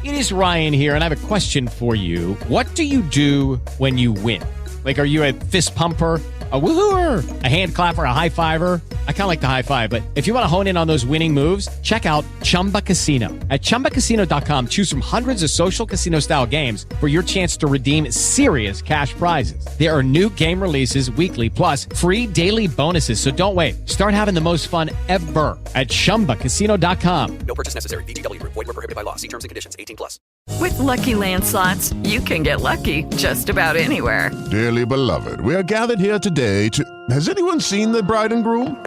It is Ryan here, and I have a question for you. What do you do when you win? Like, are you a fist pumper, a woohooer, a hand clapper, a high fiver? I kind of like the high five, but if you want to hone in on those winning moves, check out Chumba Casino. At ChumbaCasino.com, choose from hundreds of social casino-style games for your chance to redeem serious cash prizes. There are new game releases weekly, plus free daily bonuses. So don't wait. Start having the most fun ever at ChumbaCasino.com. No purchase necessary. VGW. Void where prohibited by law. See terms and conditions. 18+. With Lucky Land Slots, you can get lucky just about anywhere. Dearly beloved, we are gathered here today to... Has anyone seen the bride and groom?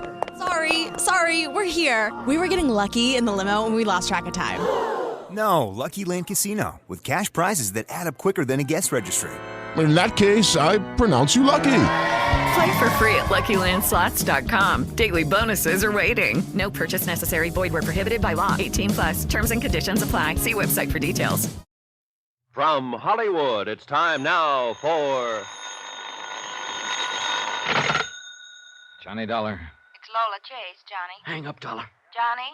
Sorry, we're here. We were getting lucky in the limo and we lost track of time. No, Lucky Land Casino, with cash prizes that add up quicker than a guest registry. In that case, I pronounce you lucky. Play for free at LuckyLandSlots.com. Daily bonuses are waiting. No purchase necessary. Void where prohibited by law. 18+. Terms and conditions apply. See website for details. From Hollywood, it's time now for... Johnny Dollar. It's Lola Chase, Johnny. Hang up, Dollar. Johnny,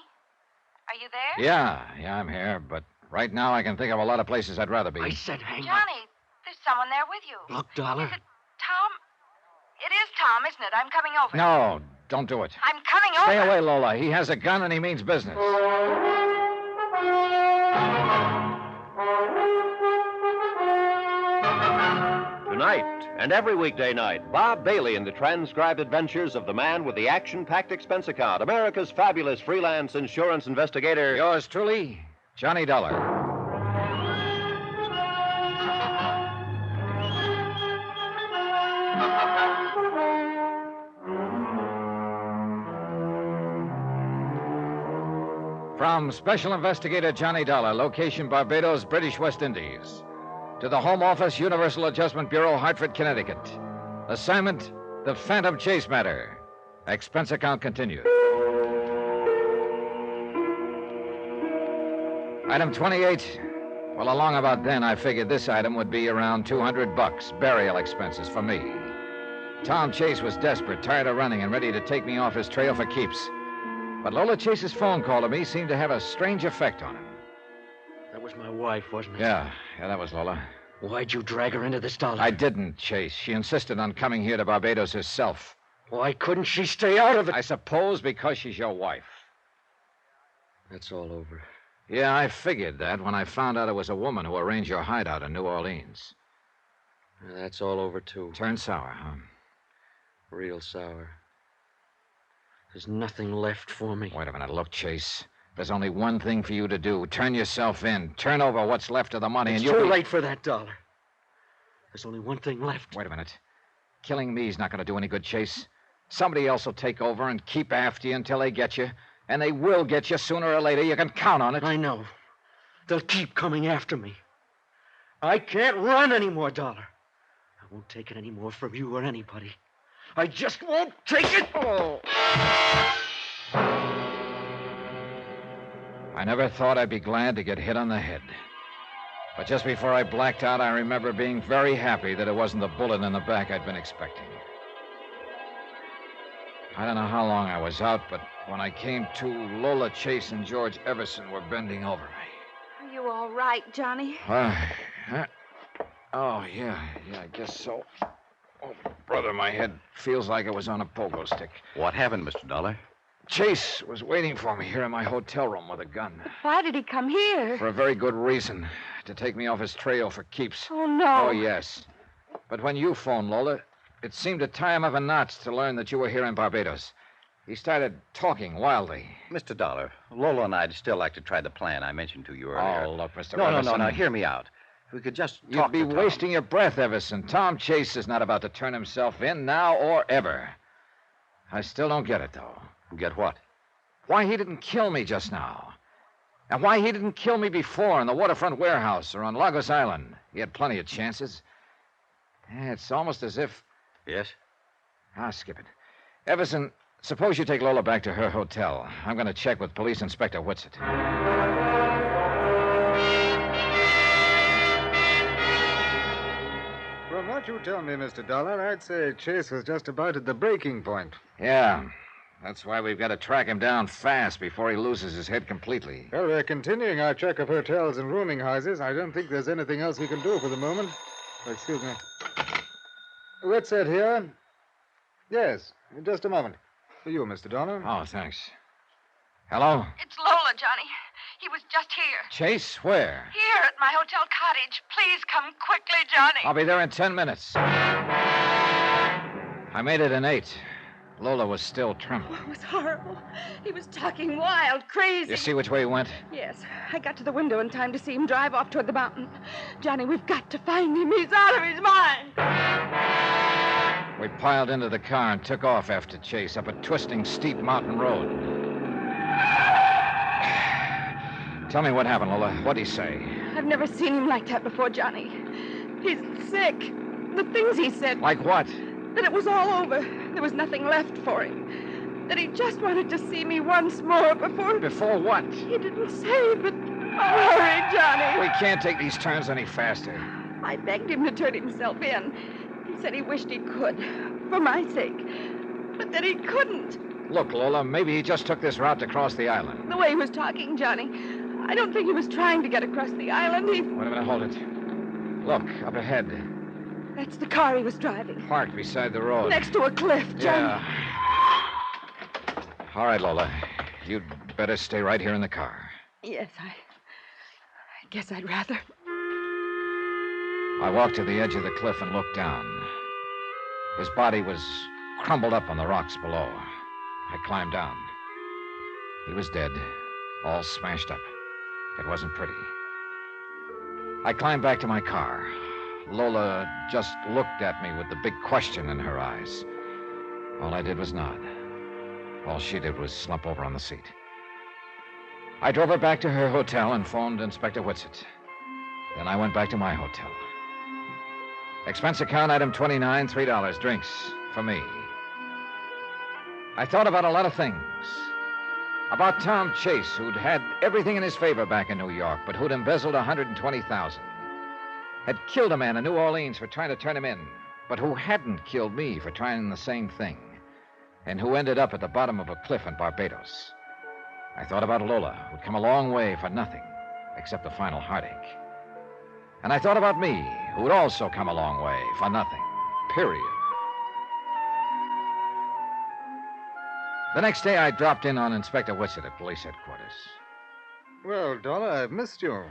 are you there? Yeah, I'm here, but right now I can think of a lot of places I'd rather be. I said hang up. Johnny, there's someone there with you. Look, Dollar. Is it Tom? It is Tom, isn't it? I'm coming over. No, don't do it. I'm coming over. Stay away, Lola. He has a gun and he means business. Tonight and every weekday night, Bob Bailey in the transcribed adventures of the man with the action-packed expense account, America's fabulous freelance insurance investigator. Yours truly, Johnny Dollar. From Special Investigator Johnny Dollar, location Barbados, British West Indies. To the Home Office, Universal Adjustment Bureau, Hartford, Connecticut. Assignment, the Phantom Chase matter. Expense account continued. Item 28. Well, along about then, I figured this item would be around $200, burial expenses for me. Tom Chase was desperate, tired of running, and ready to take me off his trail for keeps. But Lola Chase's phone call to me seemed to have a strange effect on him. That was my wife, wasn't it? Yeah, that was Lola. Why'd you drag her into this, Dollar? I didn't, Chase. She insisted on coming here to Barbados herself. Why couldn't she stay out of it? I suppose because she's your wife. That's all over. Yeah, I figured that when I found out it was a woman who arranged your hideout in New Orleans. That's all over, too. Turned sour, huh? Real sour. There's nothing left for me. Wait a minute. Look, Chase. There's only one thing for you to do. Turn yourself in. Turn over what's left of the money, It's and you'll too be... late for that, Dollar. There's only one thing left. Wait a minute. Killing me's not going to do any good, Chase. Somebody else will take over and keep after you until they get you. And they will get you sooner or later. You can count on it. I know. They'll keep coming after me. I can't run anymore, Dollar. I won't take it anymore from you or anybody. I just won't take it. Oh. I never thought I'd be glad to get hit on the head. But just before I blacked out, I remember being very happy that it wasn't the bullet in the back I'd been expecting. I don't know how long I was out, but when I came to, Lola Chase and George Everson were bending over me. Are you all right, Johnny? Oh, yeah, I guess so. Oh, brother, my head feels like it was on a pogo stick. What happened, Mr. Dollar? Chase was waiting for me here in my hotel room with a gun. Why did he come here? For a very good reason. To take me off his trail for keeps. Oh, no. Oh, yes. But when you phoned, Lola, it seemed to tie him up in knots to learn that you were here in Barbados. He started talking wildly. Mr. Dollar, Lola and I'd still like to try the plan I mentioned to you earlier. Oh, look, Mr. No, Everson. no, hear me out. If we could just talk You'd be to Tom. wasting your breath, Everson. Tom Chase is not about to turn himself in now or ever. I still don't get it, though. Get what? Why he didn't kill me just now. And why he didn't kill me before in the waterfront warehouse or on Lagos Island. He had plenty of chances. It's almost as if... Yes? I'll skip it. Everson, suppose you take Lola back to her hotel. I'm going to check with Police Inspector Whitsett. From what you tell me, Mr. Dollar, I'd say Chase was just about at the breaking point. Yeah. That's why we've got to track him down fast before he loses his head completely. Well, we're continuing our check of hotels and rooming houses. I don't think there's anything else we can do for the moment. Oh, excuse me. Whitsett here. Yes, in just a moment. For you, Mr. Donner. Oh, thanks. Hello? It's Lola, Johnny. He was just here. Chase, where? Here at my hotel cottage. Please come quickly, Johnny. I'll be there in 10 minutes. I made it in 8. Lola was still trembling. It was horrible. He was talking wild, crazy. You see which way he went? Yes. I got to the window in time to see him drive off toward the mountain. Johnny, we've got to find him. He's out of his mind. We piled into the car and took off after Chase up a twisting, steep mountain road. Tell me what happened, Lola. What'd he say? I've never seen him like that before, Johnny. He's sick. The things he said. Like what? That it was all over. There was nothing left for him. That he just wanted to see me once more before... Before what? He didn't say, but... Hurry, Johnny. We can't take these turns any faster. I begged him to turn himself in. He said he wished he could, for my sake. But that he couldn't. Look, Lola, maybe he just took this route to cross the island. The way he was talking, Johnny, I don't think he was trying to get across the island. Wait a minute, hold it. Look, up ahead. That's the car he was driving. Parked beside the road. Next to a cliff, Johnny. Yeah. All right, Lola. You'd better stay right here in the car. Yes, I guess I'd rather. I walked to the edge of the cliff and looked down. His body was crumbled up on the rocks below. I climbed down. He was dead, all smashed up. It wasn't pretty. I climbed back to my car. Lola just looked at me with the big question in her eyes. All I did was nod. All she did was slump over on the seat. I drove her back to her hotel and phoned Inspector Whitsett. Then I went back to my hotel. Expense account item 29, $3. Drinks for me. I thought about a lot of things. About Tom Chase, who'd had everything in his favor back in New York, but who'd embezzled $120,000. Had killed a man in New Orleans for trying to turn him in, but who hadn't killed me for trying the same thing, and who ended up at the bottom of a cliff in Barbados. I thought about Lola, who'd come a long way for nothing, except the final heartache. And I thought about me, who would also come a long way for nothing, period. The next day, I dropped in on Inspector Whitsett at police headquarters. Well, Dollar, I've missed you.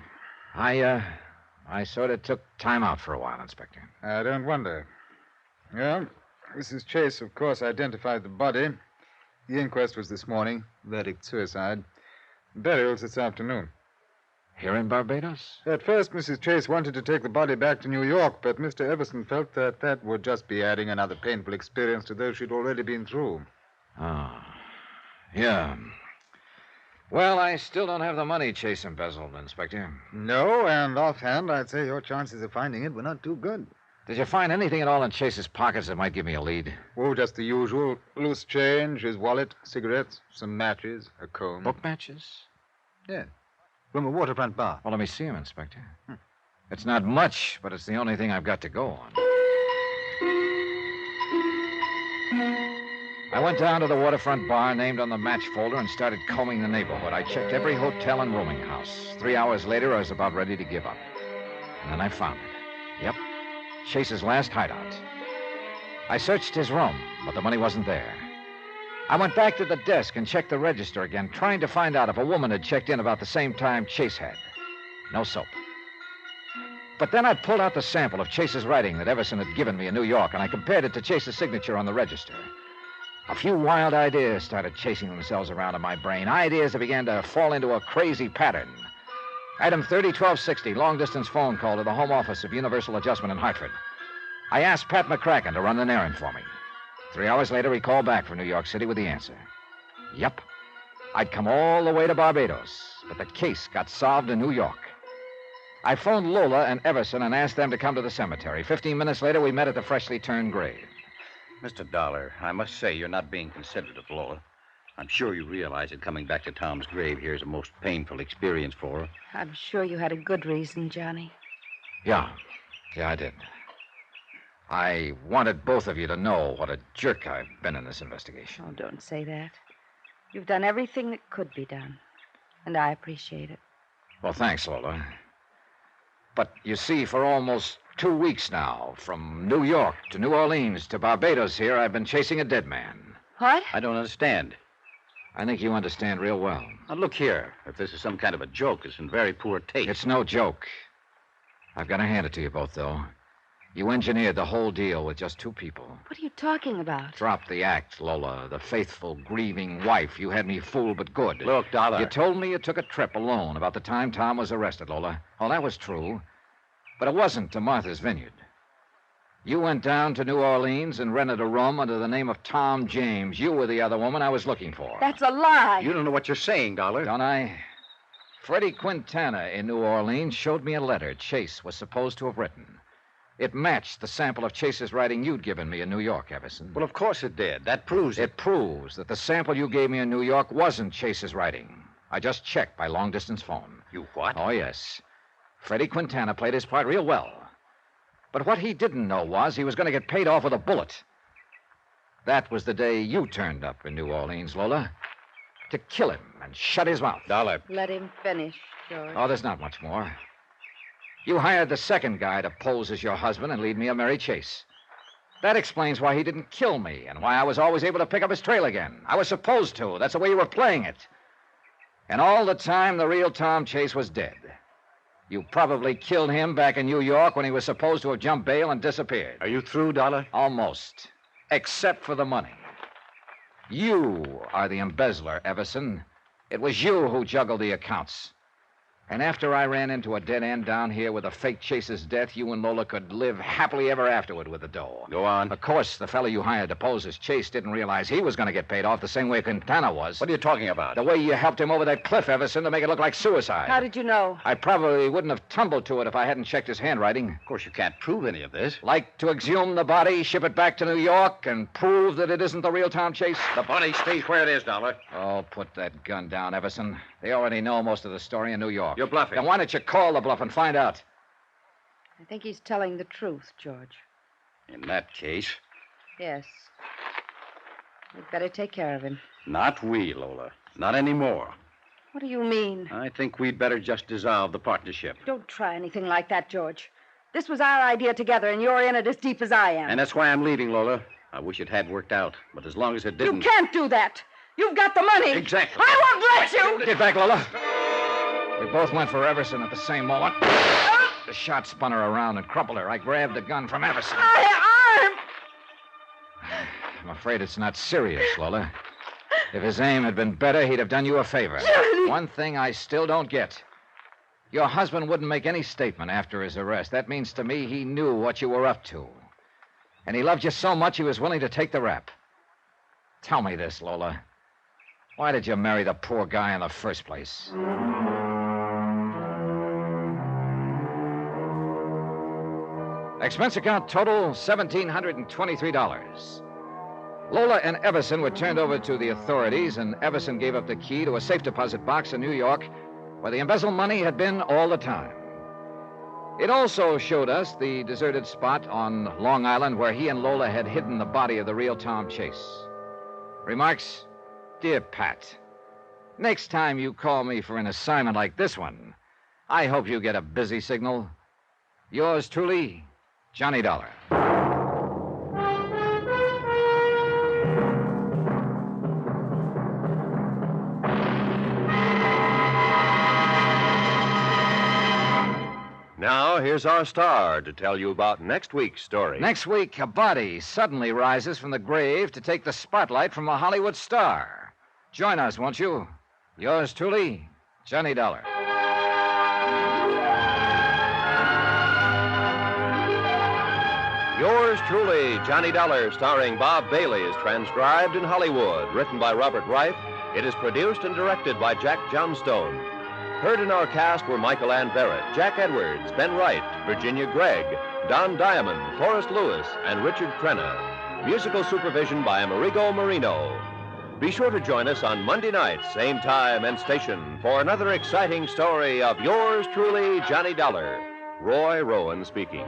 I sort of took time out for a while, Inspector. I don't wonder. Well, Mrs. Chase, of course, identified the body. The inquest was this morning. Verdict suicide. Burial's this afternoon. Here in Barbados? At first, Mrs. Chase wanted to take the body back to New York, but Mr. Everson felt that that would just be adding another painful experience to those she'd already been through. Oh, yeah. Well, I still don't have the money Chase embezzled, Inspector. No, and offhand, I'd say your chances of finding it were not too good. Did you find anything at all in Chase's pockets that might give me a lead? Oh, just the usual. Loose change, his wallet, cigarettes, some matches, a comb. Book matches? Yeah. From a waterfront bar. Well, let me see him, Inspector. It's not much, but it's the only thing I've got to go on. I went down to the waterfront bar named on the match folder and started combing the neighborhood. I checked every hotel and rooming house. 3 hours later, I was about ready to give up. And then I found it. Yep. Chase's last hideout. I searched his room, but the money wasn't there. I went back to the desk and checked the register again, trying to find out if a woman had checked in about the same time Chase had. No soap. But then I pulled out the sample of Chase's writing that Everson had given me in New York, and I compared it to Chase's signature on the register. A few wild ideas started chasing themselves around in my brain, ideas that began to fall into a crazy pattern. Item 30-1260, long-distance phone call to the home office of Universal Adjustment in Hartford. I asked Pat McCracken to run an errand for me. 3 hours later, he called back from New York City with the answer. Yep. I'd come all the way to Barbados, but the case got solved in New York. I phoned Lola and Everson and asked them to come to the cemetery. 15 minutes later, we met at the freshly turned grave. Mr. Dollar, I must say you're not being considerate of Lola. I'm sure you realize that coming back to Tom's grave here is a most painful experience for her. I'm sure you had a good reason, Johnny. Yeah, I did. I wanted both of you to know what a jerk I've been in this investigation. Oh, don't say that. You've done everything that could be done, and I appreciate it. Well, thanks, Lola. But you see, for almost 2 weeks now, from New York to New Orleans to Barbados here, I've been chasing a dead man. What? I don't understand. I think you understand real well. Now, look here. If this is some kind of a joke, it's in very poor taste. It's no joke. I've got to hand it to you both, though. You engineered the whole deal with just 2 people. What are you talking about? Drop the act, Lola. The faithful, grieving wife. You had me fooled but good. Look, Dollar. You told me you took a trip alone about the time Tom was arrested, Lola. Oh, that was true. But it wasn't to Martha's Vineyard. You went down to New Orleans and rented a room under the name of Tom James. You were the other woman I was looking for. That's a lie. You don't know what you're saying, Dollar. Don't I? Freddie Quintana in New Orleans showed me a letter Chase was supposed to have written. It matched the sample of Chase's writing you'd given me in New York, Everson. Well, of course it did. That proves it. It proves that the sample you gave me in New York wasn't Chase's writing. I just checked by long-distance phone. You what? Oh, yes. Freddie Quintana played his part real well. But what he didn't know was he was going to get paid off with a bullet. That was the day you turned up in New Orleans, Lola. To kill him and shut his mouth. Dollar. Let him finish, George. Oh, there's not much more. You hired the second guy to pose as your husband and lead me a merry chase. That explains why he didn't kill me and why I was always able to pick up his trail again. I was supposed to. That's the way you were playing it. And all the time, the real Tom Chase was dead. You probably killed him back in New York when he was supposed to have jumped bail and disappeared. Are you through, Dollar? Almost. Except for the money. You are the embezzler, Everson. It was you who juggled the accounts. And after I ran into a dead end down here with a fake Chase's death, you and Lola could live happily ever afterward with the dough. Go on. Of course, the fellow you hired to pose as Chase didn't realize he was going to get paid off the same way Quintana was. What are you talking about? The way you helped him over that cliff, Everson, to make it look like suicide. How did you know? I probably wouldn't have tumbled to it if I hadn't checked his handwriting. Of course, you can't prove any of this. Like to exhume the body, ship it back to New York, and prove that it isn't the real Tom Chase? The body stays where it is, Dollar. Oh, put that gun down, Everson. They already know most of the story in New York. You're bluffing. Then why don't you call the bluff and find out? I think he's telling the truth, George. In that case... Yes. We'd better take care of him. Not we, Lola. Not anymore. What do you mean? I think we'd better just dissolve the partnership. Don't try anything like that, George. This was our idea together, and you're in it as deep as I am. And that's why I'm leaving, Lola. I wish it had worked out. But as long as it didn't... You can't do that. You've got the money. Exactly. I won't let you. Get back, Lola. We both went for Everson at the same moment. The shot spun her around and crumpled her. I grabbed the gun from Everson. I'm afraid it's not serious, Lola. If his aim had been better, he'd have done you a favor. Johnny. One thing I still don't get. Your husband wouldn't make any statement after his arrest. That means to me he knew what you were up to. And he loved you so much he was willing to take the rap. Tell me this, Lola. Why did you marry the poor guy in the first place? Expense account total, $1,723. Lola and Everson were turned over to the authorities, and Everson gave up the key to a safe deposit box in New York where the embezzled money had been all the time. It also showed us the deserted spot on Long Island where he and Lola had hidden the body of the real Tom Chase. Remarks? Dear Pat, next time you call me for an assignment like this one, I hope you get a busy signal. Yours truly, Johnny Dollar. Now, here's our star to tell you about next week's story. Next week, a body suddenly rises from the grave to take the spotlight from a Hollywood star. Join us, won't you? Yours truly, Johnny Dollar. Yours truly, Johnny Dollar, starring Bob Bailey, is transcribed in Hollywood. Written by Robert Reif, it is produced and directed by Jack Johnstone. Heard in our cast were Michael Ann Barrett, Jack Edwards, Ben Wright, Virginia Gregg, Don Diamond, Forrest Lewis, and Richard Crenna. Musical supervision by Amerigo Marino. Be sure to join us on Monday night, same time and station, for another exciting story of yours truly, Johnny Dollar. Roy Rowan speaking.